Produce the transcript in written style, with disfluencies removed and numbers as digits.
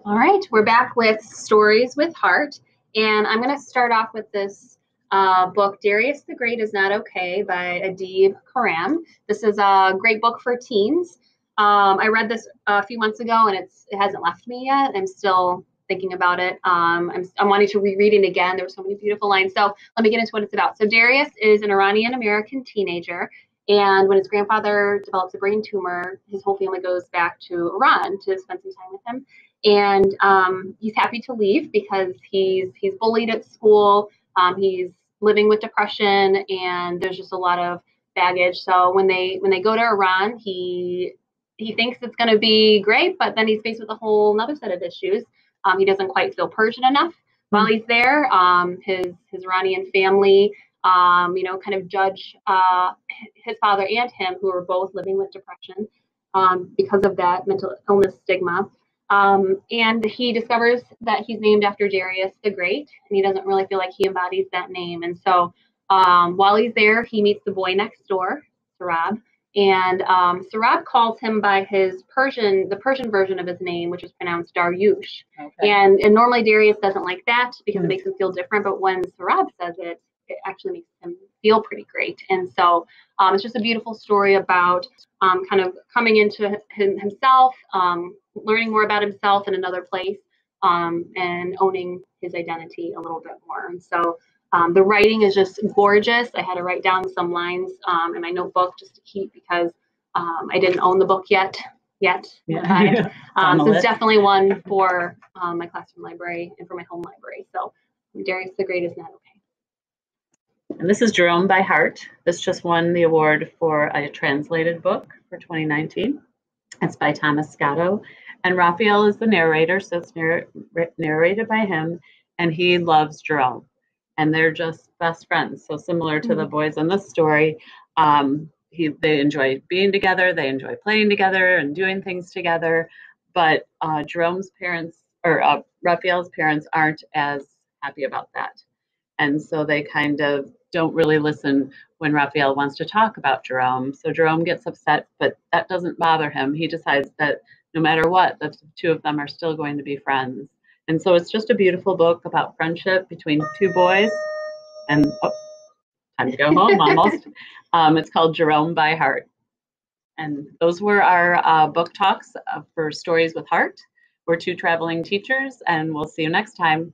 All right, we're back with Stories with Heart, and I'm going to start off with this book, Darius the Great is Not Okay by Adib Khorram. This is a great book for teens. I read this a few months ago, and it hasn't left me yet. I'm still thinking about it. I'm wanting to reread it again. There were so many beautiful lines. So let me get into what it's about. So Darius is an Iranian-American teenager, and when his grandfather develops a brain tumor, his whole family goes back to Iran to spend some time with him, and he's happy to leave because he's bullied at school. He's living with depression, and there's just a lot of baggage. So when they go to Iran, he thinks it's going to be great, but then he's faced with a whole another set of issues. He doesn't quite feel Persian enough while he's there. His Iranian family, kind of judge his father and him, who are both living with depression because of that mental illness stigma. And he discovers that he's named after Darius the Great, and he doesn't really feel like he embodies that name. And so while he's there, he meets the boy next door, Sarab. And Sarab calls him by the Persian version of his name, which is pronounced Daryush. Okay. And normally Darius doesn't like that because it makes him feel different. But when Sarab says it, it actually makes him feel pretty great. And so it's just a beautiful story about kind of coming into himself, learning more about himself in another place, and owning his identity a little bit more. And so the writing is just gorgeous. I had to write down some lines in my notebook just to keep because I didn't own the book yet. Yeah. So it's definitely one for my classroom library and for my home library. So Darius the Great is Not Okay. And this is Jerome by Heart. This just won the award for a translated book for 2019. It's by Thomas Scotto. And Raphael is the narrator, so it's narrated by him. And he loves Jerome. And they're just best friends. So similar to the boys in this story, they enjoy being together. They enjoy playing together and doing things together. But Jerome's parents, or Raphael's parents, aren't as happy about that. And so they kind of don't really listen when Raphael wants to talk about Jerome. So Jerome gets upset, but that doesn't bother him. He decides that no matter what, the two of them are still going to be friends. And so it's just a beautiful book about friendship between two boys. And time to go home almost. It's called Jerome by Heart. And those were our book talks for Stories with Heart. We're two traveling teachers, and we'll see you next time.